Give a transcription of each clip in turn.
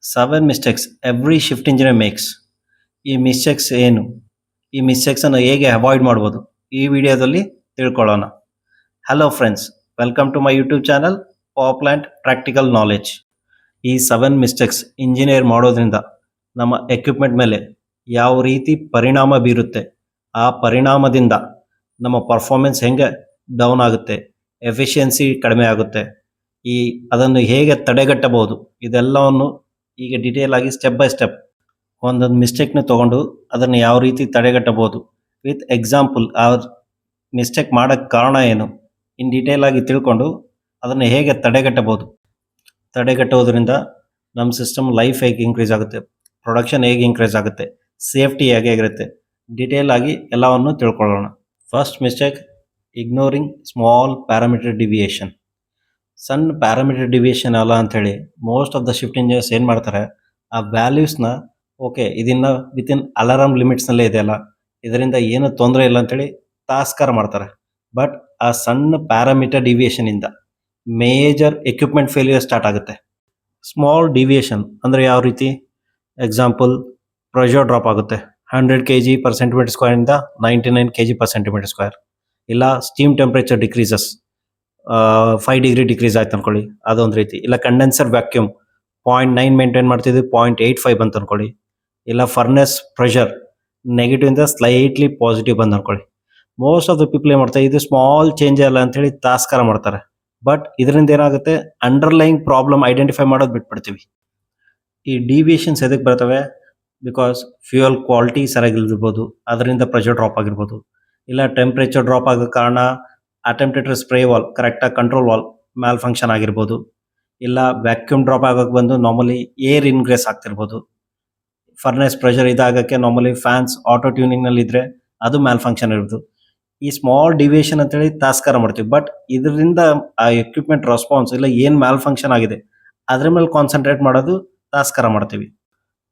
7 mistakes every shift engineer makes. ಈ mistakes ಏನು? ಈ ಮಿಸ್ಟೇಕ್ಸ್ ಅನ್ನು ಹೇಗೆ ಅವಾಯ್ಡ್ ಮಾಡ್ಬೋದು? ಈ ವಿಡಿಯೋದಲ್ಲಿ ತಿಳ್ಕೊಳ್ಳೋಣ. Hello friends, welcome to my YouTube channel power plant practical knowledge. ಈ 7 ಮಿಸ್ಟೇಕ್ಸ್ ಇಂಜಿನಿಯರ್ ಮಾಡೋದ್ರಿಂದ ನಮ್ಮ ಎಕ್ವಿಪ್ಮೆಂಟ್ ಮೇಲೆ ಯಾವ ರೀತಿ ಪರಿಣಾಮ ಬೀರುತ್ತೆ, ಆ ಪರಿಣಾಮದಿಂದ ನಮ್ಮ ಪರ್ಫಾರ್ಮೆನ್ಸ್ ಹೆಂಗೆ ಡೌನ್ ಆಗುತ್ತೆ, ಎಫಿಷಿಯನ್ಸಿ ಕಡಿಮೆ ಆಗುತ್ತೆ, ಅದನ್ನು ಹೇಗೆ ತಡೆಗಟ್ಟಬಹುದು, ಇದೆಲ್ಲವನ್ನು ಈಗ ಡೀಟೇಲ್ ಆಗಿ ಸ್ಟೆಪ್ ಬೈ ಸ್ಟೆಪ್ ಒಂದೊಂದು ಮಿಸ್ಟೇಕ್ನ ತೊಗೊಂಡು ಅದನ್ನು ಯಾವ ರೀತಿ ತಡೆಗಟ್ಟಬಹುದು ವಿತ್ ಎಕ್ಸಾಂಪಲ್, ಆ ಮಿಸ್ಟೇಕ್ ಮಾಡೋಕ್ಕೆ ಕಾರಣ ಏನು ಇನ್ ಡೀಟೇಲ್ ಆಗಿ ತಿಳ್ಕೊಂಡು ಅದನ್ನು ಹೇಗೆ ತಡೆಗಟ್ಟೋದ್ರಿಂದ ನಮ್ಮ ಸಿಸ್ಟಮ್ ಲೈಫ್ ಹೇಗೆ ಇನ್ಕ್ರೀಸ್ ಆಗುತ್ತೆ, ಪ್ರೊಡಕ್ಷನ್ ಹೇಗೆ ಇನ್ಕ್ರೀಸ್ ಆಗುತ್ತೆ, ಸೇಫ್ಟಿ ಹೇಗೆ ಇರುತ್ತೆ, ಡೀಟೇಲ್ ಆಗಿ ಎಲ್ಲವನ್ನು ತಿಳ್ಕೊಳ್ಳೋಣ. First mistake, ignoring small parameter deviation. ಸಣ್ಣ ಪ್ಯಾರಾಮೀಟರ್ ಡಿವಿಯೇಷನ್ ಅಲ್ಲ ಅಂಥೇಳಿ most of the shift engineers ಏನು ಮಾಡ್ತಾರೆ, ಆ ವ್ಯಾಲ್ಯೂಸ್ನ ಓಕೆ ಇದನ್ನು ವಿತಿನ್ ಅಲಾರಾಮ್ ಲಿಮಿಟ್ಸ್ನಲ್ಲೇ ಇದೆಯಲ್ಲ, ಇದರಿಂದ ಏನು ತೊಂದರೆ ಇಲ್ಲ ಅಂಥೇಳಿ ತಾಸ್ಕಾರ ಮಾಡ್ತಾರೆ. ಬಟ್ ಆ ಸಣ್ಣ ಪ್ಯಾರಾಮೀಟರ್ ಡಿವಿಯೇಷನಿಂದ ಮೇಜರ್ ಎಕ್ವಿಪ್ಮೆಂಟ್ ಫೇಲ್ಯೂರ್ ಸ್ಟಾರ್ಟ್ ಆಗುತ್ತೆ. ಸ್ಮಾಲ್ ಡಿವಿಯೇಷನ್ ಅಂದರೆ ಯಾವ ರೀತಿ? ಎಕ್ಸಾಂಪಲ್, ಪ್ರೆಷರ್ ಡ್ರಾಪ್ ಆಗುತ್ತೆ 100 kg/cm², 99 kg/cm². ಇಲ್ಲ steam temperature decreases 5 degree decrease ಆಯ್ತು ಅನ್ಕೊಳ್ಳಿ, ಅದೊಂದು ರೀತಿ. ಇಲ್ಲ ಕಂಡೆನ್ಸರ್ ವ್ಯಾಕ್ಯೂಮ್ 0.9 ಮೇಂಟೈನ್ ಮಾಡ್ತಿದ್ವಿ 0.85 ಬಂತು ಅನ್ಕೊಳ್ಳಿ. ಇಲ್ಲ ಫರ್ನೆಸ್ ಪ್ರೆಷರ್ ನೆಗೆಟಿವ್ ಇಂದ ಸ್ಲೈಟ್ಲಿ ಪಾಸಿಟಿವ್ ಬಂದು ಅನ್ಕೊಳ್ಳಿ. ಮೋಸ್ಟ್ ಆಫ್ ದ ಪೀಪಲ್ ಏನು ಮಾಡ್ತಾರೆ, ಇದು ಸ್ಮಾಲ್ ಚೇಂಜ್ ಅಲ್ಲ ಅಂತೇಳಿ ತಾಸ್ಕಾರ ಮಾಡ್ತಾರೆ. ಬಟ್ ಇದರಿಂದ ಏನಾಗುತ್ತೆ, ಅಂಡರ್ಲೈಯಿಂಗ್ ಪ್ರಾಬ್ಲಮ್ ಐಡೆಂಟಿಫೈ ಮಾಡೋದು ಬಿಟ್ಬಿಡ್ತೀವಿ. ಈ ಡಿವಿಯೇಷನ್ಸ್ ಎದಕ್ಕೆ ಬರ್ತವೆ? ಬಿಕಾಸ್ ಫ್ಯೂಯಲ್ ಕ್ವಾಲಿಟಿ ಸರಿಯಾಗಿರ್ಬೋದು, ಅದರಿಂದ ಪ್ರೆಷರ್ ಡ್ರಾಪ್ ಆಗಿರ್ಬೋದು. ಇಲ್ಲ ಟೆಂಪ್ರೇಚರ್ ಡ್ರಾಪ್ ಆಗೋ ಕಾರಣ ಅಟೆಂಪ್ಟೆಡ್ ಸ್ಪ್ರೇ ವಾಲ್ ಕರೆಕ್ಟಾಗಿ ಕಂಟ್ರೋಲ್ ವಾಲ್ ಮ್ಯಾಲ್ ಫಂಕ್ಷನ್ ಆಗಿರ್ಬೋದು. ಇಲ್ಲ ವ್ಯಾಕ್ಯೂಮ್ ಡ್ರಾಪ್ ಆಗೋಕ್ಕೆ ಬಂದು ನಾರ್ಮಲಿ ಏರ್ ಇನ್ಗ್ರೆಸ್ ಆಗ್ತಿರ್ಬೋದು. ಫರ್ನೆಸ್ ಪ್ರೆಷರ್ ಇದಾಗಕ್ಕೆ ನಾರ್ಮಲಿ ಫ್ಯಾನ್ಸ್ ಆಟೋ ಟ್ಯೂನಿಂಗ್ನಲ್ಲಿ ಇದ್ದರೆ ಅದು ಮ್ಯಾಲ್ ಫಂಕ್ಷನ್ ಇರ್ಬೋದು. ಈ ಸ್ಮಾಲ್ ಡಿವಿಯೇಷನ್ ಅಂತೇಳಿ ತಾಸ್ಕಾರ ಮಾಡ್ತೀವಿ. ಬಟ್ ಇದರಿಂದ ಆ ಎಕ್ವಿಪ್ಮೆಂಟ್ ರೆಸ್ಪಾನ್ಸ್ ಇಲ್ಲ ಏನು ಮ್ಯಾಲ್ ಫಂಕ್ಷನ್ ಆಗಿದೆ ಅದ್ರ ಮೇಲೆ ಕಾನ್ಸಂಟ್ರೇಟ್ ಮಾಡೋದು ತಾಸ್ಕಾರ ಮಾಡ್ತೀವಿ.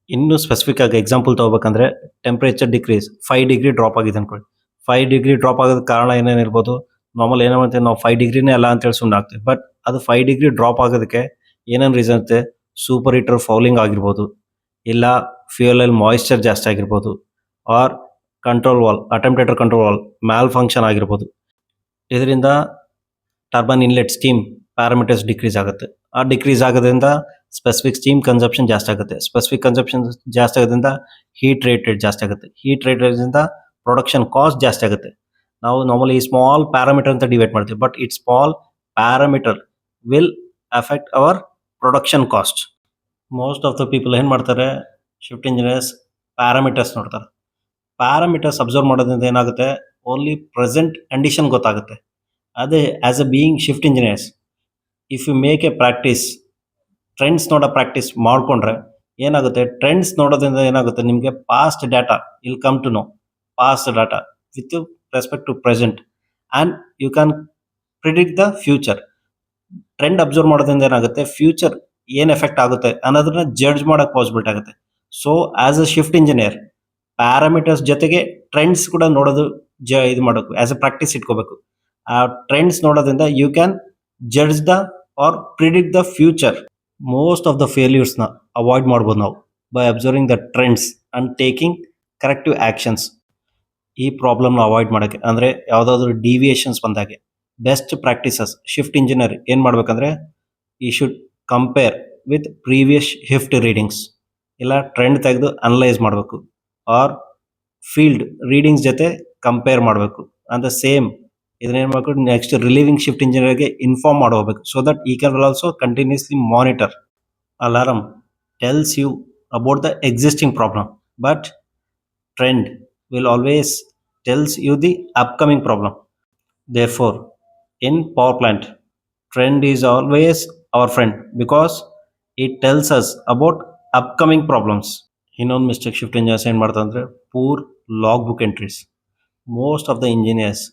ಇನ್ನೂ ಸ್ಪೆಸಿಫಿಕ್ ಆಗಿ ಎಕ್ಸಾಂಪಲ್ ತೊಗೋಬೇಕಂದ್ರೆ, ಟೆಂಪ್ರೇಚರ್ ಡಿಕ್ರೀಸ್ 5 ಡಿಗ್ರಿ ಡ್ರಾಪ್ ಆಗಿದೆ ಅನ್ಕೊಳ್ಳಿ. 5 ಡಿಗ್ರಿ ಡ್ರಾಪ್ ಆಗೋದಕ್ಕೆ ಕಾರಣ ಏನೇನಿರ್ಬೋದು? ನಾರ್ಮಲ್ ಏನೋ ಮಾಡ್ತೀವಿ ನಾವು 5 ಡಿಗ್ರಿನೇ ಅಲ್ಲ ಅಂತೇಳಿ ಸುಮ್ಮನೆ ಆಗ್ತೀವಿ. ಬಟ್ ಅದು 5 ಡಿಗ್ರಿ ಡ್ರಾಪ್ ಆಗೋದಕ್ಕೆ ಏನೇನು ರೀಸನ್ ಇರುತ್ತೆ? ಸೂಪರ್ ಹೀಟರ್ ಫೌಲಿಂಗ್ ಆಗಿರ್ಬೋದು, ಇಲ್ಲ ಫ್ಯೂಯಲಲ್ಲಿ ಮಾಯಿಶ್ಚರ್ ಜಾಸ್ತಿ ಆಗಿರ್ಬೋದು, or control valve attempted control valve malfunction ಆಗಿರ್ಬೋದು. ಇದರಿಂದ turbine inlet steam parameters decrease ಆಗುತ್ತೆ. ಆ ಡಿಕ್ರೀಸ್ ಆಗೋದ್ರಿಂದ ಸ್ಪೆಸಿಫಿಕ್ ಸ್ಟೀಮ್ ಕನ್ಸಪ್ಷನ್ ಜಾಸ್ತಿ ಆಗುತ್ತೆ. ಸ್ಪೆಸಿಫಿಕ್ ಕನ್ಸಪ್ಷನ್ ಜಾಸ್ತಿ ಆಗೋದ್ರಿಂದ ಹೀಟ್ ರೇಟೆಡ್ ಜಾಸ್ತಿ ಆಗುತ್ತೆ. ಹೀಟ್ ರೇಟೆಡ್ರಿಂದ ಪ್ರೊಡಕ್ಷನ್ ಕಾಸ್ಟ್ ಜಾಸ್ತಿ ಆಗುತ್ತೆ. ನಾವು ನಾರ್ಮಲಿ ಸ್ಮಾಲ್ ಪ್ಯಾರಾಮೀಟರ್ ಅಂತ ಡಿವೈಡ್ ಮಾಡ್ತೀವಿ, but it small parameter will affect our production cost. Most of the people ಏನು ಮಾಡ್ತಾರೆ, ಶಿಫ್ಟ್ ಇಂಜಿನಿಯರ್ಸ್ ಪ್ಯಾರಾಮೀಟರ್ಸ್ ನೋಡ್ತಾರೆ. ಪ್ಯಾರಾಮೀಟರ್ಸ್ ಅಬ್ಸರ್ವ್ ಮಾಡೋದ್ರಿಂದ ಏನಾಗುತ್ತೆ, ಓನ್ಲಿ ಪ್ರೆಸೆಂಟ್ ಕಂಡೀಷನ್ ಗೊತ್ತಾಗುತ್ತೆ. ಅದೇ as a being shift engineers, if you make a practice, trends ನೋಡೋ practice ಮಾಡಿಕೊಂಡ್ರೆ ಏನಾಗುತ್ತೆ, ಟ್ರೆಂಡ್ಸ್ ನೋಡೋದ್ರಿಂದ ಏನಾಗುತ್ತೆ, ನಿಮಗೆ past data will come to know, past data with respect to present, and you can predict the future. Trend observe ಮಾಡೋದ್ರಿಂದ ಏನಾಗುತ್ತೆ, future ಏನು effect ಆಗುತ್ತೆ ಅನ್ನೋದನ್ನ ಜಡ್ಜ್ ಮಾಡೋಕ್ಕೆ ಪಾಸಿಬಿಲಿಟಿ ಆಗುತ್ತೆ. So as A shift engineer parameters ಜೊತೆಗೆ ಟ್ರೆಂಡ್ಸ್ ಕೂಡ ನೋಡೋದು ಇದು ಮಾಡೋದು ಆ್ಯಸ್ ಎ ಪ್ರಾಕ್ಟೀಸ್ ಇಟ್ಕೋಬೇಕು. ಆ ಟ್ರೆಂಡ್ಸ್ ನೋಡೋದ್ರಿಂದ you can judge the or predict the future. Most of the ಫೇಲ್ಯೂರ್ಸ್ನ ಅವಾಯ್ಡ್ ಮಾಡ್ಬೋದು ನಾವು by observing the trends and taking corrective actions. ಈ ಪ್ರಾಬ್ಲಮ್ನ ಅವಾಯ್ಡ್ ಮಾಡೋಕ್ಕೆ ಅಂದರೆ ಯಾವುದಾದ್ರೂ ಡಿವಿಯೇಷನ್ಸ್ ಬಂದಾಗೆ ಬೆಸ್ಟ್ ಪ್ರಾಕ್ಟೀಸಸ್ ಶಿಫ್ಟ್ ಇಂಜಿನಿಯರ್ ಏನು ಮಾಡಬೇಕಂದ್ರೆ, he should compare with previous shift readings. ಇಲ್ಲ ಟ್ರೆಂಡ್ ತೆಗೆದು ಅನಲೈಸ್ ಮಾಡಬೇಕು, ಆರ್ ಫೀಲ್ಡ್ ರೀಡಿಂಗ್ಸ್ ಜೊತೆ ಕಂಪೇರ್ ಮಾಡಬೇಕು. ಆನ್ ದ ಸೇಮ್ ಇದನ್ನೇನು ಮಾಡಬೇಕು, ನೆಕ್ಸ್ಟ್ ರಿಲೀವಿಂಗ್ ಶಿಫ್ಟ್ ಇಂಜಿನಿಯರ್ಗೆ ಇನ್ಫಾರ್ಮ್ ಮಾಡೋಗಬೇಕು, so that he can also continuously monitor. Alarm tells you about the existing problem, but trend will always tells you the upcoming problem. Therefore, in power plant, trend is always our friend because it tells us about upcoming problems. ಇನ್ನೊಂದು mistake shift engineers ಏನು ಮಾಡ್ತಾರೆ ಅಂದರೆ, poor log book entries. Most of the engineers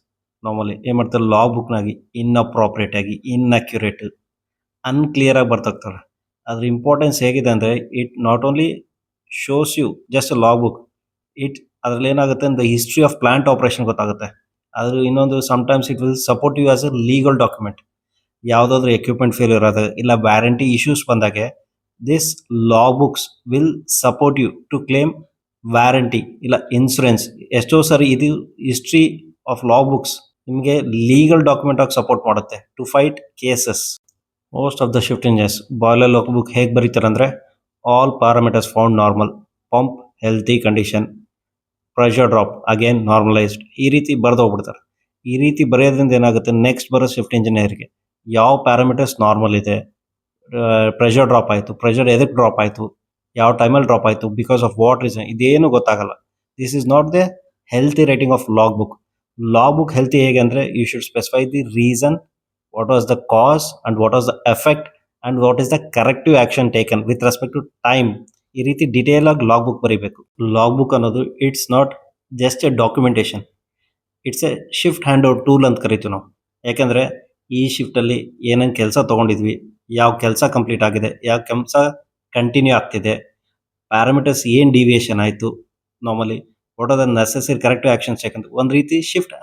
normally ಏನು ಮಾಡ್ತಾರೆ, log ಬುಕ್ನಾಗಿ ಇನ್ಅಪ್ರಾಪ್ರಿಯೇಟ್ ಆಗಿ, inaccurate, ಅನ್ಕ್ಲಿಯರಾಗಿ ಬರ್ತಾಗ್ತಾರೆ. ಅದ್ರ importance ಹೇಗಿದೆ ಅಂದರೆ, it not only shows you just log book, it ಅದರಲ್ಲಿ ಏನಾಗುತ್ತೆ ಅಂದರೆ ಹಿಸ್ಟ್ರಿ ಆಫ್ ಪ್ಲಾಂಟ್ ಆಪರೇಷನ್ ಗೊತ್ತಾಗುತ್ತೆ. ಅದು ಇನ್ನೊಂದು sometimes it will support you as a legal document. ಯಾವುದಾದ್ರೂ ಎಕ್ವಿಪ್ಮೆಂಟ್ ಫೇಲ್ಯೂರ್ ಆದಾಗ ಇಲ್ಲ ವ್ಯಾರಂಟಿ ಇಶ್ಯೂಸ್ ಬಂದಾಗೆ this log books will support you to claim warranty ಇಲ್ಲ ಇನ್ಶೂರೆನ್ಸ್. ಎಷ್ಟೋ ಸರಿ ಇದು ಹಿಸ್ಟ್ರಿ ಆಫ್ ಲಾಗ್ ಬುಕ್ಸ್ ನಿಮಗೆ ಲೀಗಲ್ ಡಾಕ್ಯುಮೆಂಟ್ ಆಗಿ ಸಪೋರ್ಟ್ ಮಾಡುತ್ತೆ to fight cases. Most of the shift engines boiler log book ಹೇಗೆ ಬರೀತಾರೆ ಅಂದರೆ all parameters found normal, pump healthy condition, pressure drop again normalised, ಈ ರೀತಿ ಬರೆದು ಹೋಗ್ಬಿಡ್ತಾರೆ. ಈ ರೀತಿ ಬರೆಯೋದ್ರಿಂದ ಏನಾಗುತ್ತೆ, ನೆಕ್ಸ್ಟ್ ಬರೋ ಶಿಫ್ಟ್ ಇಂಜಿನಿಯರ್ಗೆ ಯಾವ ಪ್ಯಾರಾಮೀಟರ್ಸ್ ನಾರ್ಮಲ್ ಇದೆ, ಪ್ರೆಷರ್ ಡ್ರಾಪ್ ಆಯಿತು, ಪ್ರೆಷರ್ ಎದಕ್ಕೆ ಡ್ರಾಪ್ ಆಯಿತು, ಯಾವ ಟೈಮಲ್ಲಿ ಡ್ರಾಪ್ ಆಯಿತು, ಬಿಕಾಸ್ ಆಫ್ ವಾಟ್ ರೀಸನ್, ಇದೇನು ಗೊತ್ತಾಗಲ್ಲ. This is not the healthy writing of log book. Log book healthy ಹೇಗೆ ಅಂದರೆ you should specify the reason, what was the cause and what was the effect and what is the corrective action taken with respect to time. ಈ ರೀತಿ detail ಆಗಿ log book ಬರೀಬೇಕು. Log book ಅನ್ನೋದು it's not just a documentation, it's a shift hand out tool ಅಂತ ಕರಿತೀವಿ ನಾವು. ಯಾಕೆಂದರೆ ಈ ಶಿಫ್ಟಲ್ಲಿ ಏನೇನು ಕೆಲಸ ತೊಗೊಂಡಿದ್ವಿ, ಯಾವ ಕೆಲಸ ಕಂಪ್ಲೀಟ್ ಆಗಿದೆ, ಯಾವ ಕೆಲಸ ಕಂಟಿನ್ಯೂ ಆಗ್ತಿದೆ, ಪ್ಯಾರಾಮೀಟರ್ಸ್ ಏನು ಡಿವಿಯೇಷನ್ ಆಯಿತು, normally what are the necessary corrective actions taken. ಒಂದು ರೀತಿ shift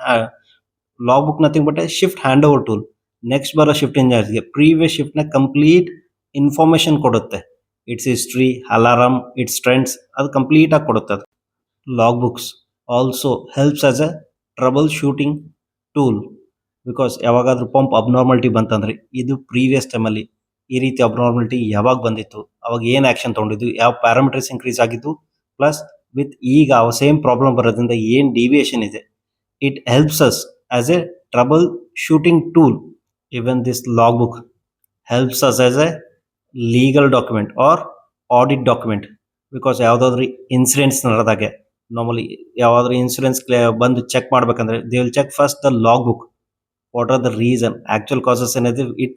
log book nothing but A shift hand over tool. Next ಬರೋ ಶಿಫ್ಟ್ ಇಂಜಿನಿಯರ್ಸ್ಗೆ ಪ್ರೀವಿಯಸ್ ಶಿಫ್ಟ್ನ ಕಂಪ್ಲೀಟ್ ಇನ್ಫಾರ್ಮೇಷನ್ ಕೊಡುತ್ತೆ. It's history, alarm, it's trends, ಅದು ಕಂಪ್ಲೀಟಾಗಿ ಕೊಡುತ್ತೆ ಅದು. Log books also helps as a troubleshooting tool. Because ಯಾವಾಗಾದ್ರೂ pump abnormality ಬಂತಂದರೆ ಇದು previous ಟೈಮಲ್ಲಿ ಈ ರೀತಿ ಅಬ್ನಾರ್ಮಾಲಿಟಿ ಯಾವಾಗ ಬಂದಿತ್ತು, ಅವಾಗ ಏನು ಆ್ಯಕ್ಷನ್ ತೊಗೊಂಡಿದ್ದು, ಯಾವ ಪ್ಯಾರಾಮೀಟರ್ಸ್ ಇನ್ಕ್ರೀಸ್ ಆಗಿದ್ದು, ಪ್ಲಸ್ ವಿತ್ ಈಗ ಅವ ಸೇಮ್ ಪ್ರಾಬ್ಲಮ್ ಬರೋದ್ರಿಂದ ಏನು ಡಿವಿಯೇಷನ್ ಇದೆ. It helps us as a troubleshooting tool. Even this log book helps us as a legal document or audit document. Because ಯಾವುದಾದ್ರೂ ಇನ್ಸಿಡೆಂಟ್ಸ್ ನಡೆದಾಗೆ ನಾರ್ಮಲಿ ಯಾವುದಾದ್ರೂ insurance ಬಂದು ಚೆಕ್ ಮಾಡಬೇಕಂದ್ರೆ they will check first the log book, what are the reason, actual causes ಏನಿದೆ, it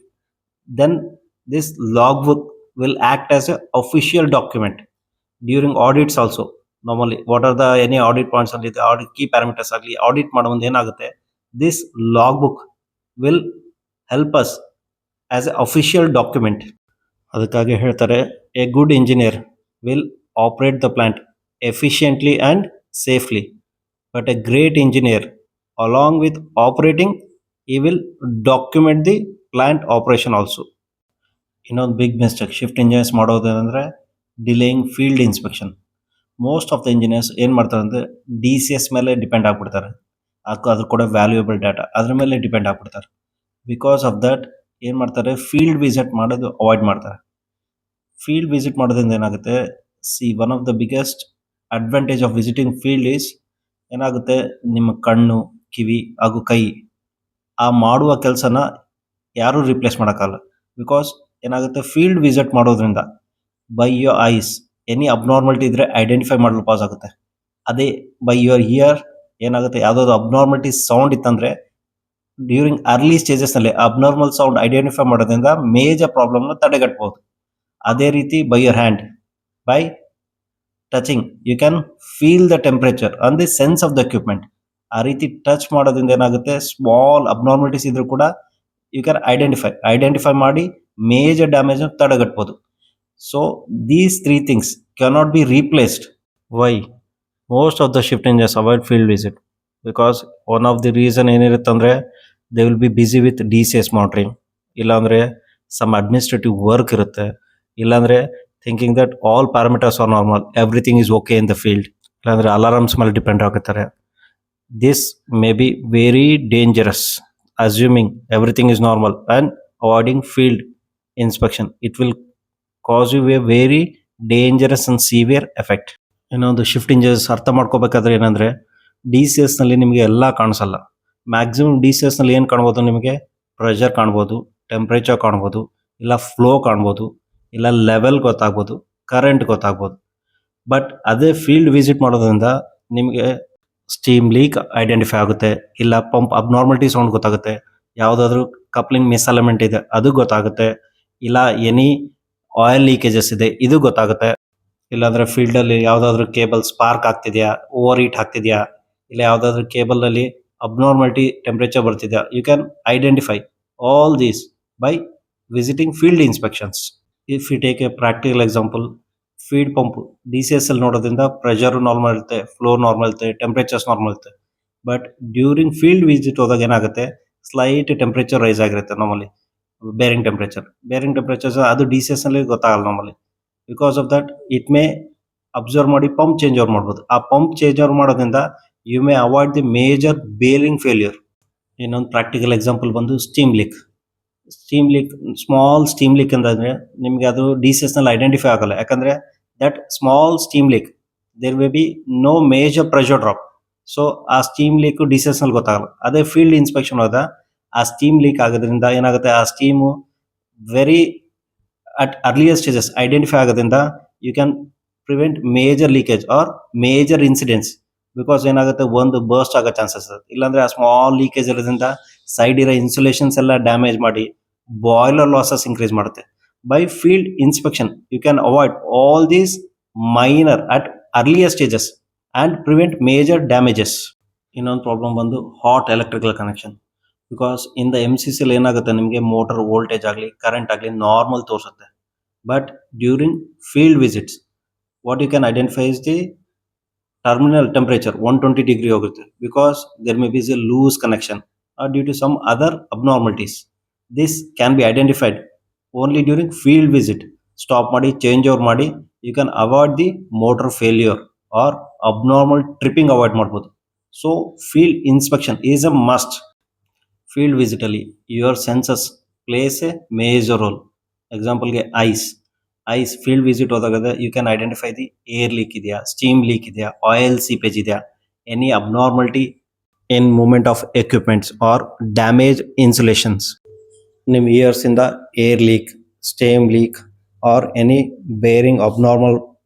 then this log book will act as a official document during audits also. Normally what are the any audit points ಅಲ್ಲಿ audit key parameters ಆಗಲಿ audit ಮಾಡೋ ಮುಂದೆ ಏನಾಗುತ್ತೆ, this log book will help us as a official document. ಅದಕ್ಕಾಗಿ ಹೇಳ್ತಾರೆ a good engineer will operate the plant efficiently and safely, but a great engineer along with operating he will document the plant operation also. ಇನ್ನೊಂದು big mistake shift engineers ಮಾಡೋದೇನೆಂದರೆ delaying field inspection. Most of the engineers ಏನು ಮಾಡ್ತಾರೆ ಅಂದರೆ DCS ಮೇಲೆ depend ಆಗಿಬಿಡ್ತಾರೆ. ಅದ್ರ ಕೂಡ valuable data ಅದ್ರ ಮೇಲೆ ಡಿಪೆಂಡ್ ಆಗಿಬಿಡ್ತಾರೆ. ಬಿಕಾಸ್ ಆಫ್ ದಟ್ ಏನು ಮಾಡ್ತಾರೆ, ಫೀಲ್ಡ್ ವಿಸಿಟ್ ಮಾಡೋದು ಅವಾಯ್ಡ್ ಮಾಡ್ತಾರೆ. ಫೀಲ್ಡ್ ವಿಸಿಟ್ ಮಾಡೋದ್ರಿಂದ ಏನಾಗುತ್ತೆ, one of the biggest advantage of visiting field is ಏನಾಗುತ್ತೆ, ನಿಮ್ಮ ಕಣ್ಣು, ಕಿವಿ ಹಾಗೂ ಕೈ ಆ ಮಾಡುವ ಕೆಲಸನ ಯಾರೂ ರಿಪ್ಲೇಸ್ ಮಾಡೋಕ್ಕಲ್ಲ. ಬಿಕಾಸ್ ಏನಾಗುತ್ತೆ, ಫೀಲ್ಡ್ ವಿಸಿಟ್ ಮಾಡೋದ್ರಿಂದ by your eyes any abnormality ಇದ್ದರೆ ಐಡೆಂಟಿಫೈ ಮಾಡಲು ಪಾಸ್ ಆಗುತ್ತೆ. ಅದೇ ಬೈ ಯುವರ್ ಇಯರ್ ಏನಾಗುತ್ತೆ, ಯಾವುದಾದ್ರು ಅಬ್ನಾರ್ಮಲಿಟಿ ಸೌಂಡ್ ಇತ್ತಂದರೆ ಡ್ಯೂರಿಂಗ್ ಅರ್ಲಿ ಸ್ಟೇಜಸ್ನಲ್ಲಿ ಅಬ್ನಾರ್ಮಲ್ ಸೌಂಡ್ ಐಡೆಂಟಿಫೈ ಮಾಡೋದ್ರಿಂದ ಮೇಜರ್ ಪ್ರಾಬ್ಲಮ್ನ ತಡೆಗಟ್ಬೋದು. ಅದೇ ರೀತಿ by your hand, by touching you can feel the temperature on the sense of the equipment. ಆ ರೀತಿ ಟಚ್ ಮಾಡೋದ್ರಿಂದ ಏನಾಗುತ್ತೆ, ಸ್ಮಾಲ್ ಅಬ್ನಾರ್ಮಲಿಟೀಸ್ ಇದ್ರೂ ಕೂಡ ಯು ಕ್ಯಾನ್ ಐಡೆಂಟಿಫೈ ಮಾಡಿ ಮೇಜರ್ ಡ್ಯಾಮೇಜ್ನ ತಡೆಗಟ್ಬೋದು. So these 3 things cannot be replaced. Why most of the shift engineers avoid field visit? Because one of the reason ಏನಿರುತ್ತೆ ಅಂದರೆ they will be busy with DCS monitoring, ಇಲ್ಲಾಂದರೆ some administrative work ಇರುತ್ತೆ, ಇಲ್ಲಾಂದರೆ thinking that all parameters are normal, everything is okay in the field, ಇಲ್ಲಾಂದರೆ alarms ಮೇಲೆ depend ಆಗುತ್ತಾರೆ. This may be very dangerous, assuming everything is normal and avoiding field inspection. It will cause you a very dangerous and severe effect. ಇನ್ನೊಂದು shift engineers ಅರ್ಥ ಮಾಡ್ಕೋಬೇಕಾದ್ರೆ ಏನಂದರೆ DCSನಲ್ಲಿ ನಿಮಗೆ ಎಲ್ಲ ಕಾಣಿಸಲ್ಲ. Maximum DCSನಲ್ಲಿ ಏನು ಕಾಣ್ಬೋದು, ನಿಮಗೆ ಪ್ರೆಷರ್ ಕಾಣ್ಬೋದು, ಟೆಂಪ್ರೇಚರ್ ಕಾಣ್ಬೋದು, ಇಲ್ಲ ಫ್ಲೋ ಕಾಣ್ಬೋದು, ಇಲ್ಲ ಲೆವೆಲ್ ಗೊತ್ತಾಗ್ಬೋದು, ಕರೆಂಟ್ ಗೊತ್ತಾಗ್ಬೋದು. ಬಟ್ ಅದೇ ಫೀಲ್ಡ್ ವಿಸಿಟ್ ಮಾಡೋದ್ರಿಂದ ನಿಮಗೆ ಸ್ಟೀಮ್ ಲೀಕ್ ಐಡೆಂಟಿಫೈ ಆಗುತ್ತೆ, ಇಲ್ಲ ಪಂಪ್ ಅಬ್ನಾರ್ಮಲಿಟಿ ಸೌಂಡ್ ಗೊತ್ತಾಗುತ್ತೆ, ಯಾವುದಾದ್ರೂ ಕಪ್ಲಿಂಗ್ ಮಿಸ್ಅಲೈನ್ಮೆಂಟ್ ಇದೆ ಅದು ಗೊತ್ತಾಗುತ್ತೆ, ಇಲ್ಲ ಎನಿ ಆಯಿಲ್ ಲೀಕೇಜಸ್ ಇದೆ ಇದು ಗೊತ್ತಾಗುತ್ತೆ, ಇಲ್ಲಾಂದರೆ ಫೀಲ್ಡಲ್ಲಿ ಯಾವುದಾದ್ರೂ ಕೇಬಲ್ ಸ್ಪಾರ್ಕ್ ಆಗ್ತಿದೆಯಾ, ಓವರ್ ಹೀಟ್ ಆಗ್ತಿದೆಯಾ, ಇಲ್ಲ ಯಾವುದಾದ್ರೂ ಕೇಬಲಲ್ಲಿ ಅಬ್ನಾರ್ಮಲಿಟಿ ಟೆಂಪ್ರೇಚರ್ ಬರ್ತಿದೆಯಾ. You can identify all these by visiting field inspections. If you take a practical example, feed pump DCS ಅಲ್ಲಿ ನೋಡೋದ್ರಿಂದ ಪ್ರೆಷರು ನಾರ್ಮಲ್ ಇರುತ್ತೆ, ಫ್ಲೋ ನಾರ್ಮಲ್ ಇರುತ್ತೆ, ಟೆಂಪ್ರೇಚರ್ಸ್ ನಾರ್ಮಲ್ ಇರುತ್ತೆ. ಬಟ್ ಡ್ಯೂರಿಂಗ್ ಫೀಲ್ಡ್ ವಿಸಿಟ್ ಹೋದಾಗ ಏನಾಗುತ್ತೆ, ಸ್ಲೈಟ್ ಟೆಂಪ್ರೇಚರ್ ರೈಸ್ ಆಗಿರುತ್ತೆ. Normally bearing temperatures ಅದು DCS ನಲ್ಲಿ ಗೊತ್ತಾಗಲ್ಲ normally. Because of that it may observe ಮಾಡಿ ಪಂಪ್ ಚೇಂಜ್ ಓವರ್ ಮಾಡ್ಬೋದು. ಆ ಪಂಪ್ ಚೇಂಜ್ ಓವರ್ ಮಾಡೋದ್ರಿಂದ you may avoid the major bearing failure. ಇನ್ನೊಂದು ಪ್ರಾಕ್ಟಿಕಲ್ ಎಕ್ಸಾಂಪಲ್ ಬಂದು steam leak. Steam leak, small steam leak ಅಂತಂದ್ರೆ ನಿಮಗೆ ಅದು DCS ನಲ್ಲಿ ಐಡೆಂಟಿಫೈ ಆಗಲ್ಲ. ಯಾಕಂದ್ರೆ that small steam leak there may be no major pressure drop. So ಆ ಸ್ಟೀಮ್ ಲೀಕ್ DCS ನಲ್ಲಿ ಗೊತ್ತಾಗಲ್ಲ. ಅದೇ ಫೀಲ್ಡ್ ಇನ್ಸ್ಪೆಕ್ಷನ್ ಹೋದ ಆ ಸ್ಟೀಮ್ ಲೀಕ್ ಆಗೋದ್ರಿಂದ ಏನಾಗುತ್ತೆ, ಆ steam very at earlier stages identify ಆಗೋದ್ರಿಂದ you can prevent major leakage or major incidents. Because ಏನಾಗುತ್ತೆ, ಒಂದು ಬರ್ಸ್ಟ್ ಆಗೋ ಚಾನ್ಸಸ್ ಇರುತ್ತೆ. ಇಲ್ಲಾಂದ್ರೆ ಆ ಸ್ಮಾಲ್ ಲೀಕೇಜ್ ಇರೋದ್ರಿಂದ ಸೈಡ್ ಇರೋ ಇನ್ಸುಲೇಷನ್ಸ್ ಎಲ್ಲ ಡ್ಯಾಮೇಜ್ ಮಾಡಿ ಬಾಯ್ಲರ್ ಲಾಸಸ್ ಇನ್ಕ್ರೀಸ್ ಮಾಡುತ್ತೆ. By field inspection you can avoid all these minor at earlier stages and prevent major damages. ಇನ್ನೊಂದು ಪ್ರಾಬ್ಲಮ್ ಬಂದು hot electrical connection. Because in the MCC ಏನಾಗುತ್ತೆ, ನಿಮಗೆ motor voltage ಆಗಲಿ current ಆಗಲಿ normal ತೋರಿಸುತ್ತೆ. But during field visits what you can identify is the terminal temperature 120 degree ಹೋಗುತ್ತೆ. because there may be a loose connection or due to some other abnormalities. This can be identified only during field visit. Stop ಮಾಡಿ change over ಮಾಡಿ you can avoid the motor failure or abnormal tripping avoid ಮಾಡ್ಬೋದು. So field inspection is a must. Field visit ಅಲ್ಲಿ your senses plays a major role. Example ಗೆ eyes field visit ಹೋದಾಗ you can identify the air leak ಇದೆಯಾ, steam leak ಇದೆಯಾ, oil seepage ಇದೆಯಾ, any abnormality in movement of equipments or damage insulations. ನಿಮ್ಮ ears ಇಂದ air leak, steam leak or any bearing abnormal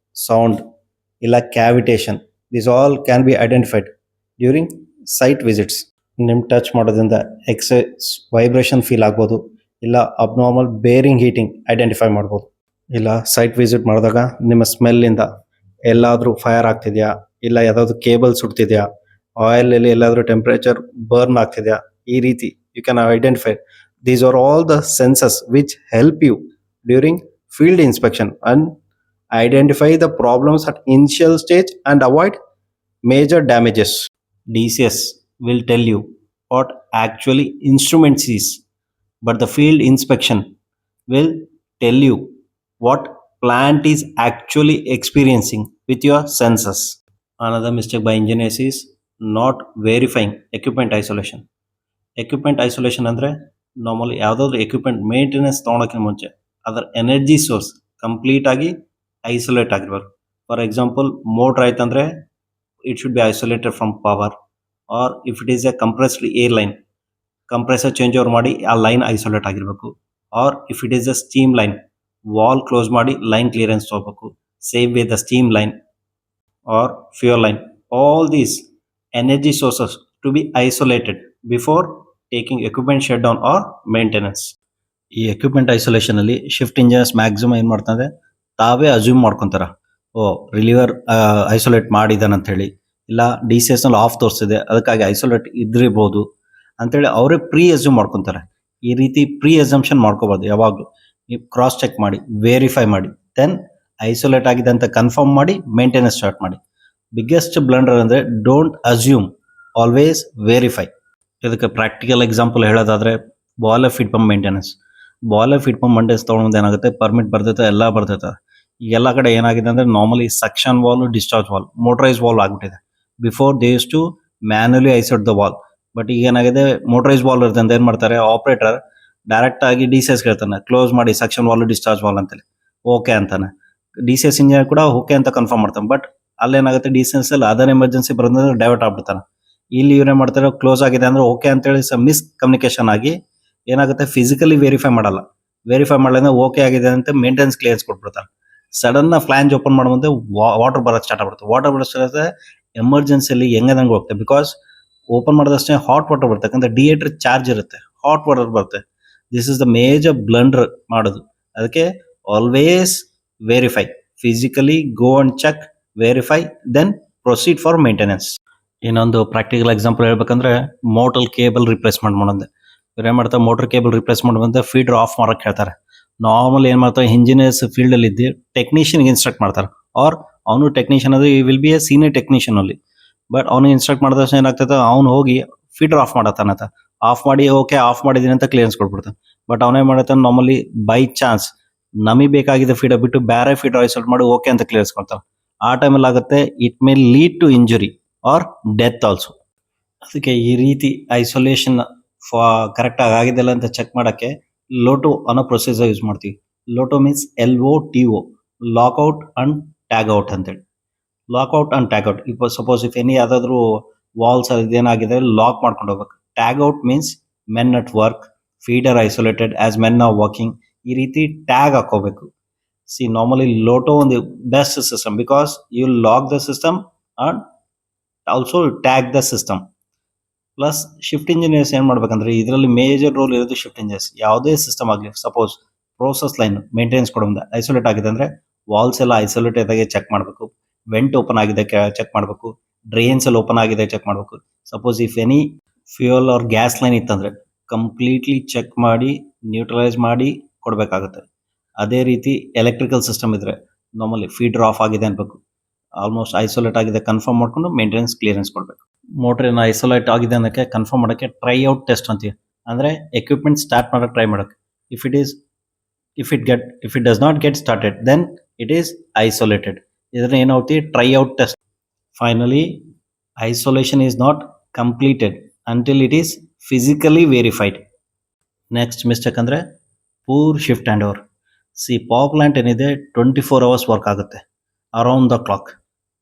sound ಇಲ್ಲ cavitation, this all can be identified during site visits. ನಿಮ್ಮ touch ಮಾಡೋದ್ರಿಂದ excess vibration feel ಆಗ್ಬೋದು, ಇಲ್ಲ abnormal bearing heating identify ಮಾಡ್ಬೋದು. ಇಲ್ಲ site visit ಮಾಡಿದಾಗ ನಿಮ್ಮ ಸ್ಮೆಲ್ಲಿಂದ ಎಲ್ಲಾದರೂ ಫೈರ್ ಆಗ್ತಿದೆಯಾ, ಇಲ್ಲ ಯಾವುದಾದ್ರು ಕೇಬಲ್ ಸುಡ್ತಿದೆಯಾ, ಆಯಿಲಲ್ಲಿ ಎಲ್ಲಾದರೂ ಟೆಂಪ್ರೇಚರ್ ಬರ್ನ್ ಆಗ್ತಿದೆಯಾ, ಈ ರೀತಿ you can identify. These are all the senses which help you during field inspection and identify the problems at initial stage and avoid major damages. DCS will tell you what actually instruments is, but the field inspection will tell you what plant is actually experiencing with your senses. Another mistake by engineers is not verifying equipment isolation. Equipment isolation ಅಂದ್ರೆ normally ಯಾವುದಾದ್ರು equipment maintenance ತೊಗೊಳೋಕ್ಕಿಂತ ಮುಂಚೆ ಅದರ energy source complete ಆಗಿ isolate ಆಗಿರ್ಬೇಕು. For example motor ಆಯ್ತಂದ್ರೆ it should be isolated from power, or if it is a compressed air line, compressor change over ಮಾಡಿ ಆ ಲೈನ್ ಐಸೋಲೇಟ್ ಆಗಿರಬೇಕು. Or if it is a steam line, valve close ಮಾಡಿ line clearance ತಗೋಬೇಕು. Same way the steam line or fuel line, all these energy sources to B isolated before taking equipment shut down or maintenance. ಈ equipment isolation ಅಲ್ಲಿ shift engineers maximum ಏನ್ ಮಾಡ್ತಾರೆ, ತಾವೇ assume ಮಾಡ್ಕೊಂತಾರ, ಓ reliever isolate ಮಾಡಿದಾನ ಅಂತ ಹೇಳಿ, ಇಲ್ಲ DCS ನಲ್ಲಿ ಆಫ್ ತೋರಿಸಿದೆ ಅದಕ್ಕಾಗಿ ಐಸೋಲೇಟ್ ಇದ್ರಿರ್ಬೋದು ಅಂತೇಳಿ ಅವರೇ ಪ್ರೀ ಅಸ್ಯೂಮ್ ಮಾಡ್ಕೊಂತಾರೆ. ಈ ರೀತಿ ಪ್ರೀ ಅಸಂಪ್ಷನ್ ಮಾಡ್ಕೋಬಾರ್ದು. ಯಾವಾಗಲೂ ನೀವು ಕ್ರಾಸ್ ಚೆಕ್ ಮಾಡಿ, ವೆರಿಫೈ ಮಾಡಿ, ದೆನ್ ಐಸೋಲೇಟ್ ಆಗಿದೆ ಅಂತ ಕನ್ಫರ್ಮ್ ಮಾಡಿ ಮೇಂಟೆನೆನ್ಸ್ ಸ್ಟಾರ್ಟ್ ಮಾಡಿ. ಬಿಗ್ಗೆಸ್ಟ್ ಬ್ಲಂಡರ್ ಅಂದರೆ ಡೋಂಟ್ ಅಸ್ಯೂಮ್, ಆಲ್ವೇಸ್ ವೆರಿಫೈ. ಇದಕ್ಕೆ ಪ್ರಾಕ್ಟಿಕಲ್ ಎಕ್ಸಾಂಪಲ್ ಹೇಳೋದಾದ್ರೆ boiler feed pump maintenance. Boiler feed pump maintenance ತೊಗೊಂಡು ಏನಾಗುತ್ತೆ, ಪರ್ಮಿಟ್ ಬರ್ತೈತೆ, ಎಲ್ಲ ಬರ್ತೈತೆ. ಎಲ್ಲ ಕಡೆ ಏನಾಗಿದೆ ಅಂದರೆ normally suction valve, discharge valve, motorise valve ಆಗಿಬಿಟ್ಟಿದೆ. Before they use to manually isolate the valve, but ಈಗ ಏನಾಗಿದೆ ಮೋಟರೈಸ್ ವಾಲ್ ಇರುತ್ತೆ ಅಂತ ಏನು ಮಾಡ್ತಾರೆ, ಆಪರೇಟರ್ ಡೈರೆಕ್ಟ್ ಆಗಿ DCS ಹೇಳ್ತಾನೆ ಕ್ಲೋಸ್ ಮಾಡಿ ಸಕ್ಷನ್ ವಾಲ್, ಡಿಸ್ಚಾರ್ಜ್ ವಾಲ್ ಅಂತೇಳಿ ಓಕೆ ಅಂತಾನೆ. DCS ಇಂಜಿನಿಯರ್ ಕೂಡ ಓಕೆ ಅಂತ ಕನ್ಫರ್ಮ್ ಮಾಡ್ತಾನೆ. ಬಟ್ ಅಲ್ಲೇನಾಗುತ್ತೆ, DCS ಅಲ್ಲಿ ಅದರ್ ಎಮರ್ಜೆನ್ಸಿ ಬರೋದ್ರೆ ಡೈವರ್ಟ್ ಆಗ್ಬಿಡ್ತಾನೆ. ಇಲ್ಲಿ ಇವರೇ ಮಾಡ್ತಾರೆ, ಕ್ಲೋಸ್ ಆಗಿದೆ ಅಂದ್ರೆ ಓಕೆ ಅಂತೇಳಿ ಮಿಸ್ ಕಮ್ಯುನಿಕೇಶನ್ ಆಗಿ ಏನಾಗುತ್ತೆ, ಫಿಸಿಕಲಿ ವೆರಿಫೈ ಮಾಡಲ್ಲ. ವೆರಿಫೈ ಮಾಡಲಿಂದ ಓಕೆ ಆಗಿದೆ ಅಂತ ಮೇಂಟೆನೆನ್ಸ್ ಕ್ಲಿಯರೆನ್ಸ್ ಕೊಟ್ಬಿಡ್ತಾರೆ. ಸಡನ್ ಫ್ಲಾಂಜ್ ಓಪನ್ ಮಾಡೋ ಮುಂದೆ ವಾಟರ್ ಬರೋಕ್ಕೆ ಸ್ಟಾರ್ಟ್ ಆಗ್ಬಿಡುತ್ತೆ. ವಾಟರ್ ಬರೋಕ್ಕೆ ಎಮರ್ಜೆನ್ಸಿಯಲ್ಲಿ ಹೆಂಗದಂಗೆ ಹೋಗುತ್ತೆ. ಬಿಕಾಸ್ ಓಪನ್ ಮಾಡಿದಷ್ಟೇ ಹಾಟ್ ವಾಟರ್ ಬರುತ್ತೆ, ಯಾಕಂದ್ರೆ ಡಿಹೈಡ್ರೇಟ್ ಚಾರ್ಜ್ ಇರುತ್ತೆ, ಹಾಟ್ ವಾಟರ್ ಬರುತ್ತೆ. This is the major blunder ಮಾಡೋದು. ಅದಕ್ಕೆ always verify, physically go and check, verify, then proceed for maintenance. ಇನ್ನೊಂದು ಪ್ರಾಕ್ಟಿಕಲ್ ಎಕ್ಸಾಂಪಲ್ ಹೇಳ್ಬೇಕಂದ್ರೆ ಮೋಟರ್ ಕೇಬಲ್ ರಿಪ್ಲೇಸ್ಮೆಂಟ್ ಮಾಡೋದು. ಇವ್ರು ಏನು ಮಾಡ್ತಾರೆ, ಮೋಟರ್ ಕೇಬಲ್ ರಿಪ್ಲೇಸ್ಮೆಂಟ್ ಬಂದ್ರೆ ಫೀಡರ್ ಆಫ್ ಮಾಡಕ್ಕೆ ಹೇಳ್ತಾರೆ. ನಾರ್ಮಲ್ ಏನು ಮಾಡ್ತಾರೆ, ಇಂಜಿನಿಯರ್ಸ್ ಫೀಲ್ಡ್ ಅಲ್ಲಿ ಇದ್ದು ಟೆಕ್ನಿಷಿಯನ್ಗೆ ಇನ್ಸ್ಟ್ರಕ್ಟ್ ಮಾಡ್ತಾರೆ. ಆರ್ ಅವನು ಟೆಕ್ನಿಷಿಯನ್ ಅದು will B A senior technician ಅಲ್ಲಿ. ಬಟ್ ಅವನಿಗೆ ಇನ್ಸ್ಟ್ರಕ್ಟ್ ಮಾಡಿದ ತಕ್ಷಣ ಏನಾಗ್ತದೆ, ಅವ್ನು ಹೋಗಿ ಫೀಡರ್ ಆಫ್ ಮಾಡತ್ತಾನಂತ, ಆಫ್ ಮಾಡಿ ಓಕೆ ಆಫ್ ಮಾಡಿದೀನಿ ಅಂತ ಕ್ಲಿಯರೆನ್ಸ್ ಕೊಟ್ಬಿಡ್ತಾನೆ. ಬಟ್ ಅವನೇ ಮಾಡತ್ತಾನೆ, ನಾರ್ಮಲಿ ಬೈ ಚಾನ್ಸ್ ನಮಗೆ ಬೇಕಾಗಿದ್ದ ಫೀಡರ್ ಬಿಟ್ಟು ಬೇರೆ ಫೀಡರ್ ಐಸೋಲೇಟ್ ಮಾಡಿ ಓಕೆ ಅಂತ ಕ್ಲಿಯರ್ಸ್ಕೊಳ್ತಾರೆ. ಆ ಟೈಮಲ್ಲಿ ಆಗುತ್ತೆ it may lead to injury or death also. ಅದಕ್ಕೆ ಈ ರೀತಿ ಐಸೋಲೇಷನ್ ಕರೆಕ್ಟಾಗಿ ಆಗಿದೆಲ್ಲ ಅಂತ ಚೆಕ್ ಮಾಡೋಕ್ಕೆ ಲೋಟೋ ಅನ್ನೋ ಪ್ರೊಸೀಜರ್ ಯೂಸ್ ಮಾಡ್ತೀವಿ. LOTO means LOTO, lockout and tag out ಅಂತೇಳಿ. ಲಾಕ್ಔಟ್ ಅಂಡ್ ಟ್ಯಾಗ್ ಔಟ್, ಇಪ್ಪ ಸಪೋಸ್ ಇಫ್ ಎನಿ ಯಾವುದಾದ್ರೂ ವಾಲ್ಸ್ ಇದೇನಾಗಿದೆ ಲಾಕ್ ಮಾಡ್ಕೊಂಡು ಹೋಗ್ಬೇಕು. Tag out means men at work, feeder isolated as men are working, ಈ ರೀತಿ ಟ್ಯಾಗ್ ಹಾಕೋಬೇಕು. ಸಿ ನಾರ್ಮಲಿ ಲೋಟೋ ಒಂದು best system because you lock the system and also tag the system. Plus shift engineers ಏನು ಮಾಡ್ಬೇಕಂದ್ರೆ ಇದರಲ್ಲಿ major role ಇರೋದು shift engineers. ಯಾವುದೇ system ಆಗಲಿ, ಸಪೋಸ್ ಪ್ರೋಸೆಸ್ ಲೈನ್ ಮೇಂಟೆನೆನ್ಸ್ ಕೊಡೋದು ಐಸೋಲೇಟ್ ಆಗಿದೆ ಅಂದರೆ ವಾಲ್ಸ್ ಎಲ್ಲ ಐಸೋಲೇಟ್ ಆಗಿ ಚೆಕ್ ಮಾಡಬೇಕು. ವೆಂಟ್ ಓಪನ್ ಆಗಿದೆ ಚೆಕ್ ಮಾಡಬೇಕು. ಡ್ರೈನ್ಸ್ ಎಲ್ಲ ಓಪನ್ ಆಗಿದೆ ಚೆಕ್ ಮಾಡಬೇಕು. Suppose if any fuel or gas line ಇತ್ತಂದ್ರೆ ಕಂಪ್ಲೀಟ್ಲಿ ಚೆಕ್ ಮಾಡಿ ನ್ಯೂಟ್ರಲೈಸ್ ಮಾಡಿ ಕೊಡಬೇಕಾಗುತ್ತೆ. ಅದೇ ರೀತಿ ಎಲೆಕ್ಟ್ರಿಕಲ್ ಸಿಸ್ಟಮ್ ಇದ್ರೆ ನಾರ್ಮಲಿ ಫೀಡರ್ ಆಫ್ ಆಗಿದೆ ಅನ್ಬೇಕು, ಆಲ್ಮೋಸ್ಟ್ ಐಸೋಲೇಟ್ ಆಗಿದೆ ಕನ್ಫರ್ಮ್ ಮಾಡ್ಕೊಂಡು ಮೇಂಟೆನೆನ್ಸ್ ಕ್ಲಿಯರೆನ್ಸ್ ಕೊಡಬೇಕು. ಮೋಟ್ರಿನ ಐಸೋಲೇಟ್ ಆಗಿದೆ ಅನ್ನೋಕ್ಕೆ ಕನ್ಫರ್ಮ್ ಮಾಡೋಕ್ಕೆ ಟ್ರೈ ಔಟ್ ಟೆಸ್ಟ್ ಅಂತೀವಿ. ಅಂದರೆ ಎಕ್ವಿಪ್ಮೆಂಟ್ ಸ್ಟಾರ್ಟ್ ಮಾಡೋಕ್ಕೆ ಟ್ರೈ ಮಾಡೋಕ್ಕೆ. If it does not get started then it is isolated. ಇದನ್ನ ಏನೌತಿ try out test. Finally isolation is not completed until it is physically verified. Next mistake ಅಂದರೆ poor shift hand over. See power plant ಏನಿದೆ 24 hours work ಆಗುತ್ತೆ around the clock,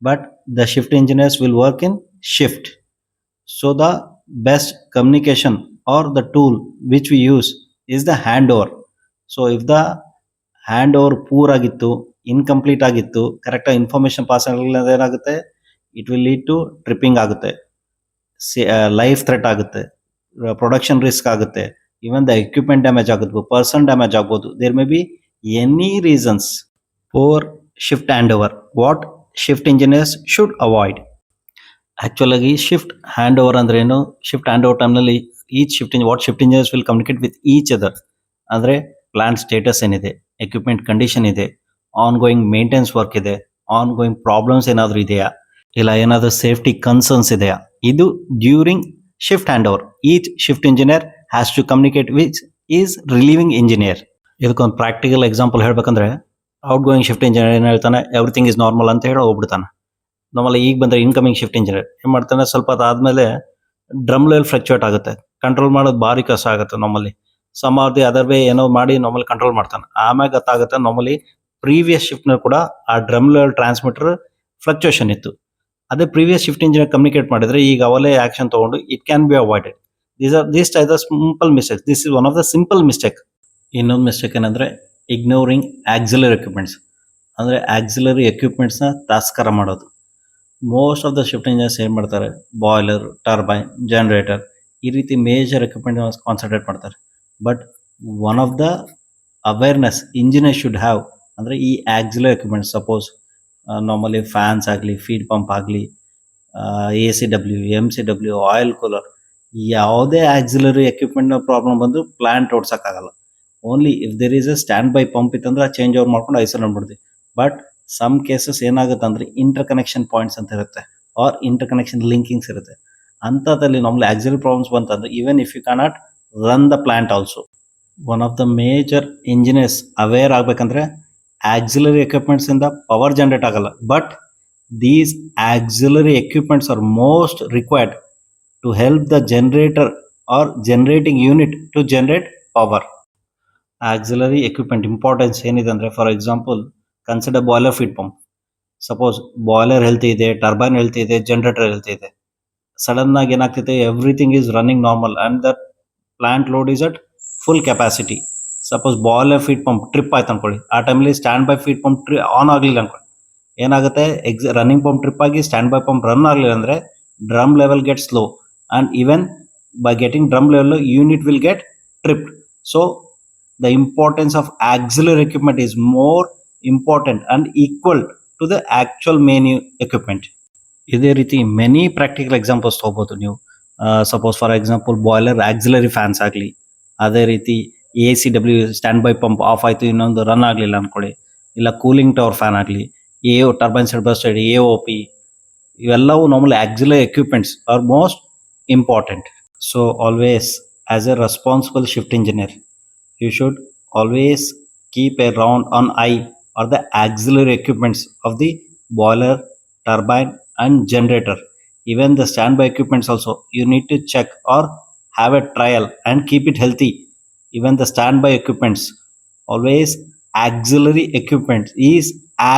but the shift engineers will work in shift. So the best communication or the tool which we use is the hand over. So if the hand over poor ಆಗಿತ್ತು, incomplete ಆಗಿತ್ತು, ಕರೆಕ್ಟಾಗಿ information pass ಆಗಲಿಲ್ಲ ಏನಾಗುತ್ತೆ, it will lead to tripping ಆಗುತ್ತೆ, life threat ಆಗುತ್ತೆ, production risk ಆಗುತ್ತೆ, even the equipment damage ಆಗುತ್ತೆ, person damage ಆಗ್ಬೋದು. There may be any reasons. Poor shift hand over, what shift engineers should avoid. ಆ್ಯಕ್ಚುಲಾಗಿ shift hand over ಅಂದ್ರೆ ಏನು? Shift hand over ಟೈಮ್ನಲ್ಲಿ what shift engineers will communicate with each other. ಅಂದರೆ plant status ಏನಿದೆ, equipment condition ಇದೆ, ongoing maintenance work ಇದೆ, ongoing problems ಏನಾದರೂ ಇದೆಯಾ, ಇಲ್ಲ ಏನಾದರೂ ಸೇಫ್ಟಿ ಕನ್ಸರ್ನ್ಸ್ ಇದೆಯಾ, ಇದು during shift hand over each shift engineer has to communicate which is relieving engineer. ಇದಕ್ಕೊಂದು ಪ್ರಾಕ್ಟಿಕಲ್ ಎಕ್ಸಾಂಪಲ್ ಹೇಳ್ಬೇಕಂದ್ರೆ ಔಟ್ ಗೋಯಿಂಗ್ ಶಿಫ್ಟ್ ಇಂಜಿನಿಯರ್ ಏನು ಹೇಳ್ತಾನೆ, ಎವ್ರಿಥಿಂಗ್ ಇಸ್ ನಾರ್ಮಲ್ ಅಂತ ಹೇಳಿ ಹೋಗ್ಬಿಡ್ತಾನೆ. ನಮ್ಮಲ್ಲಿ ಈಗ ಬಂದರೆ ಇನ್ಕಮಿಂಗ್ ಶಿಫ್ಟ್ ಇಂಜಿನಿಯರ್ ಏನು ಮಾಡ್ತಾನೆ, ಸ್ವಲ್ಪ ಅದಾದಮೇಲೆ ಡ್ರಮ್ ಲೆವೆಲ್ ಫ್ಲಕ್ಚುಯೇಟ್ ಆಗುತ್ತೆ, ಕಂಟ್ರೋಲ್ ಮಾಡೋದು ಭಾರಿ ಕಷ್ಟ ಆಗುತ್ತೆ. ನಮ್ಮಲ್ಲಿ some or the other way ಏನೋ ಮಾಡಿ ನಮ್ಮಲ್ಲಿ ಕಂಟ್ರೋಲ್ ಮಾಡ್ತಾನೆ. ಆಮ್ಯಾಗ ಗೊತ್ತಾಗುತ್ತೆ ನಮ್ಮಲ್ಲಿ ಪ್ರೀವಿಯಸ್ ಶಿಫ್ಟ್ನಲ್ಲಿ ಕೂಡ ಆ ಡ್ರಮ್ ಲೆವೆಲ್ ಟ್ರಾನ್ಸ್ಮಿಟರ್ ಫ್ಲಕ್ಚುಯೇಷನ್ ಇತ್ತು. ಅದೇ ಪ್ರೀವಿಯಸ್ ಶಿಫ್ಟ್ ಇಂಜಿನಿಯರ್ ಕಮ್ಯುನಿಕೇಟ್ ಮಾಡಿದ್ರೆ ಈಗ ಅವಲೇ ಆಕ್ಷನ್ ತಗೊಂಡು it can be avoided. These are the simple mistakes. This is one of the simple mistake. ಇನ್ನೊಂದು ಮಿಸ್ಟೇಕ್ ಏನಂದರೆ ಇಗ್ನೋರಿಂಗ್ ಆಕ್ಸಿಲರಿ ಎಕ್ವಿಪ್ಮೆಂಟ್ಸ್. ಅಂದರೆ ಆಕ್ಸಿಲರಿ ಎಕ್ವಿಪ್ಮೆಂಟ್ಸ್ನ ತಾಸ್ಕರ ಮಾಡೋದು. Most of the shift engineers ಏನು ಮಾಡ್ತಾರೆ, boiler, turbine, generator ಈ ರೀತಿ ಮೇಜರ್ ಎಕ್ವಿಪ್ಮೆಂಟ್ ಕಾನ್ಸಂಟ್ರೇಟ್ ಮಾಡ್ತಾರೆ. But one of the awareness engineer should have ಅಂದರೆ ಈ auxiliary equipments, suppose normally fans ಆಗಲಿ, ಫೀಡ್ ಪಂಪ್ ಆಗಲಿ, ACW, MCW, ಆಯಿಲ್ ಕೂಲರ್, ಯಾವುದೇ ಆಕ್ಸಿಲರಿ ಎಕ್ವಿಪ್ಮೆಂಟ್ನ ಪ್ರಾಬ್ಲಮ್ ಬಂದು ಪ್ಲಾಂಟ್ ಓಡ್ಸೋಕ್ಕಾಗಲ್ಲ. Only if there is a stand by pump ಇತ್ತಂದ್ರೆ ಚೇಂಜ್ ಓವರ್ ಮಾಡ್ಕೊಂಡು ಐಸೋಲೇಟ್ ಮಾಡ್ಬಿಡ್ತೀವಿ. ಬಟ್ ಸಮ್ ಕೇಸಸ್ ಏನಾಗುತ್ತೆ ಅಂದರೆ ಇಂಟರ್ ಕನೆಕ್ಷನ್ ಪಾಯಿಂಟ್ಸ್ ಅಂತ ಇರುತ್ತೆ, ಆರ್ ಇಂಟರ್ ಕನೆಕ್ಷನ್ ಲಿಂಕಿಂಗ್ಸ್ ಇರುತ್ತೆ. ಅಂಥದ್ದಲ್ಲಿ ನಮ್ಮಲ್ಲಿ ಆಕ್ಸಿಲರಿ ಪ್ರಾಬ್ಲಮ್ಸ್ ಬಂತಂದ್ರೆ even if you cannot run the plant also. One of the major engineers aware ಆಗಬೇಕಂದ್ರೆ ಆಕ್ಸಿಲರಿ ಎಕ್ವಿಪ್ಮೆಂಟ್ಸ್ ಇಂದ ಪವರ್ ಜನರೇಟ್ ಆಗಲ್ಲ, but these auxiliary equipments are most required to help the generator or generating unit to generate power. Auxiliary equipment importance ಏನಿದೆ ಅಂದರೆ, for example consider boiler feed pump. Suppose boiler healthy ಇದೆ, turbine healthy ಇದೆ, generator healthy ಇದೆ. Sudden ಆಗಿ ಏನಾಗ್ತೈತೆ, everything is running normal and that plant load is at full capacity. Suppose boiler feed pump trip ಆಯ್ತು ಅನ್ಕೊಳ್ಳಿ, ಆ ಟೈಮಲ್ಲಿ standby feed pump on ಆಗಲಿಲ್ಲ ಅನ್ಕೊಳ್ಳಿ, ಏನಾಗುತ್ತೆ, ರನ್ನಿಂಗ್ ಪಂಪ್ ಟ್ರಿಪ್ ಆಗಿ ಸ್ಟ್ಯಾಂಡ್ ಬೈ ಪಂಪ್ ರನ್ ಆಗಲಿಲ್ಲ ಅಂದರೆ drum level get slow and even by getting drum level unit will get tripped. So the importance of auxiliary equipment is more important and equal to the actual main equipment. ಇದೇ ರೀತಿ many practical examples ತೊಗೋಬೋದು ನೀವು. Suppose for example boiler auxiliary fans ಆಗಲಿ, ಅದೇ ರೀತಿ ACW stand by pump of ಆಯಿತು, ಇನ್ನೊಂದು run ಆಗಲಿಲ್ಲ ಅಂದ್ಕೊಳ್ಳಿ, ಇಲ್ಲ ಕೂಲಿಂಗ್ ಟವರ್ ಫ್ಯಾನ್ ಆಗಲಿ, turbine side bus side AOP, ಇವೆಲ್ಲವೂ normally auxiliary equipments are most important. So always as A responsible shift engineer you should always keep a round on eye or the auxiliary equipments of the boiler, turbine and generator. Even the standby equipments also you need to check or have a trial and keep it healthy. Even the standby equipments, always auxiliary equipment is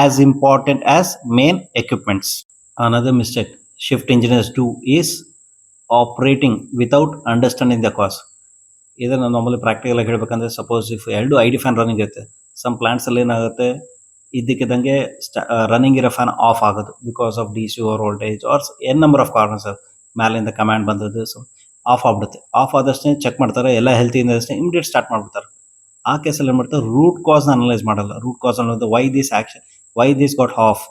as important as main equipments. Another mistake shift engineers do is operating without understanding the cause. ಇದನ್ನು normally practical ಆಗಿ ಹೇಳ್ಬೇಕಂದ್ರೆ, suppose if 2 ID fan running ಇರುತ್ತೆ, some plants ಅಲ್ಲಿ ಏನಾಗುತ್ತೆ, ಇದ್ದಕ್ಕಿದ್ದಂಗೆ running ಇರೋ fan off ಆಗೋದು because of D C over voltage R N number of ಕಾರಣಸ್, ಮೇಲಿಂದ ಕಮಾಂಡ್ ಬಂದದ್ದು, ಸೊ ಆಫ್ ಆಗ್ಬಿಡುತ್ತೆ. ಆಫ್ ಆದಷ್ಟೇ ಚೆಕ್ ಮಾಡ್ತಾರೆ, ಎಲ್ಲ ಹೆಲ್ತಿ ಇಂದಷ್ಟೇ ಇಮಿಡಿಯೇಟ್ ಸ್ಟಾರ್ಟ್ ಮಾಡ್ಬಿಡ್ತಾರೆ. ಆ ಕೇಸಲ್ಲಿ ಏನು ಮಾಡ್ತಾರೆ, ರೂಟ್ ಕಾಸ್ ಅನಲೈಸ್ ಮಾಡಲ್ಲ. ರೂಟ್ ಕಾಸ್ ಅನ್ನೋದು why this action, why this got off,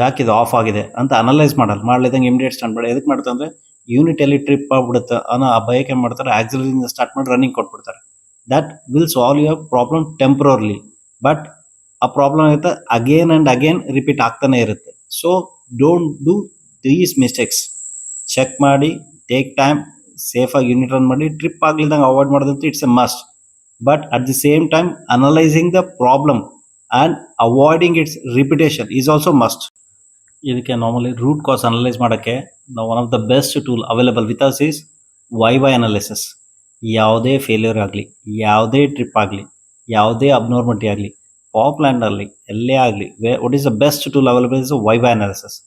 ಯಾಕಿದು ಆಫ್ ಆಗಿದೆ ಅಂತ ಅನಲೈಸ್ ಮಾಡಲ್ಲ. ಮಾಡ್ಲಿದಂಗೆ ಇಮಿಡಿಯೇಟ್ ಸ್ಟಾರ್ಟ್ ಮಾಡಿ ಎದಕ್ಕೆ ಮಾಡ್ತಾರೆ ಅಂದರೆ ಯೂನಿಟ್ ಎಲ್ಲಿ ಟ್ರಿಪ್ ಆಗ್ಬಿಡುತ್ತೆ ಅನ್ನೋ ಆ ಬಯಕೆ ಏನು ಮಾಡ್ತಾರೆ, ಆಕ್ಸಿಲರಿಯಿಂದ ಸ್ಟಾರ್ಟ್ ಮಾಡಿ ರನ್ನಿಂಗ್ ಕೊಟ್ಬಿಡ್ತಾರೆ. That will solve your problem temporarily, but ಆ ಪ್ರಾಬ್ಲಮ್ ಆಗುತ್ತೆ ಅಗೇನ್ ಆ್ಯಂಡ್ ಅಗೇನ್ ರಿಪೀಟ್ ಆಗ್ತಾನೆ ಇರುತ್ತೆ. So don't do these mistakes. Check ಮಾಡಿ, ಟೇಕ್ ಟೈಮ್, ಸೇಫಾಗಿ ಯೂನಿಟ್ ರನ್ ಮಾಡಿ, ಟ್ರಿಪ್ ಆಗ್ಲಿದ್ದಂಗೆ ಅವಾಯ್ಡ್ ಮಾಡೋದಂತೂ it's a must. But at the same time analysing the problem and avoiding its repetition is also must. ಇದಕ್ಕೆ normally root cause analyse ಮಾಡೋಕ್ಕೆ one of the best tool available with us is why analysis. ಯಾವುದೇ failure ಆಗಲಿ, ಯಾವುದೇ trip ಆಗಲಿ, ಯಾವುದೇ abnormality ಆಗಲಿ, pop ಲ್ಯಾಂಡಲ್ಲಿ ಎಲ್ಲೇ ಆಗಲಿ, what is the best tool available is why analysis.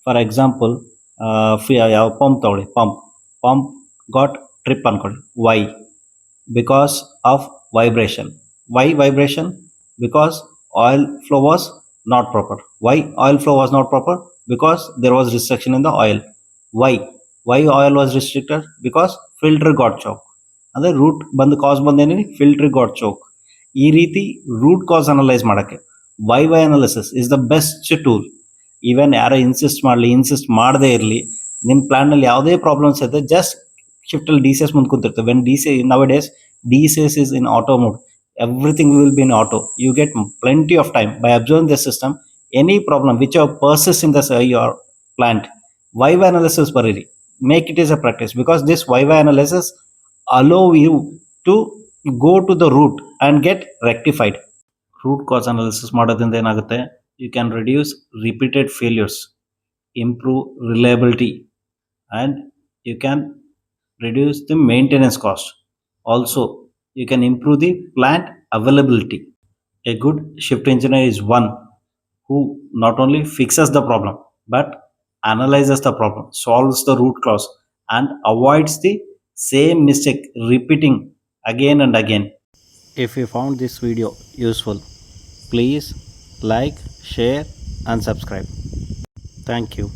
For example, ಯಾವ ಪಂಪ್ ತೊಗೊಳ್ಳಿ, ಪಂಪ್ ಗಾಟ್ ಟ್ರಿಪ್ ಅನ್ಕೊಳ್ಳಿ. Why? Because of vibration. Why vibration? Because oil flow was not proper. Why oil flow was not proper? Because there was restriction in the oil. Why oil was restricted? Because filter got choke. ಅಂದ್ರೆ root ಬಂದು cause ಬಂದೇನಿ, filter got choke. ಈ ರೀತಿ root cause analyse ಮಾಡೋಕ್ಕೆ why analysis is the best tool. Even ಯಾರೋ insist ಮಾಡದೇ ಇರಲಿ, ನಿಮ್ಮ ಪ್ಲಾನ್ನಲ್ಲಿ ಯಾವುದೇ ಪ್ರಾಬ್ಲಮ್ಸ್ ಇರುತ್ತೆ, ಜಸ್ಟ್ ಶಿಫ್ಟಲ್ಲಿ ಡಿ ಸಿ ಎಸ್ ಮುಂದೆ ಕುಂತಿರ್ತವೆ. When D C nowadays D C S is in auto mode, everything will be in auto. You get plenty of time by observing the system. Any problem which persists in the your plant, viva analysis bariri, make it as a practice, because this viva analysis allow you to go to the root and get rectified. Root cause analysis ಮಾಡೋದ್ರಿಂದ ಏನಾಗುತ್ತೆ, you can reduce repeated failures, improve reliability, and you can reduce the maintenance cost. Also you can improve the plant availability. A good shift engineer is one who not only fixes the problem but analyzes the problem, solves the root cause, and avoids the same mistake repeating again and again. If you found this video useful, please like, share and subscribe. Thank you.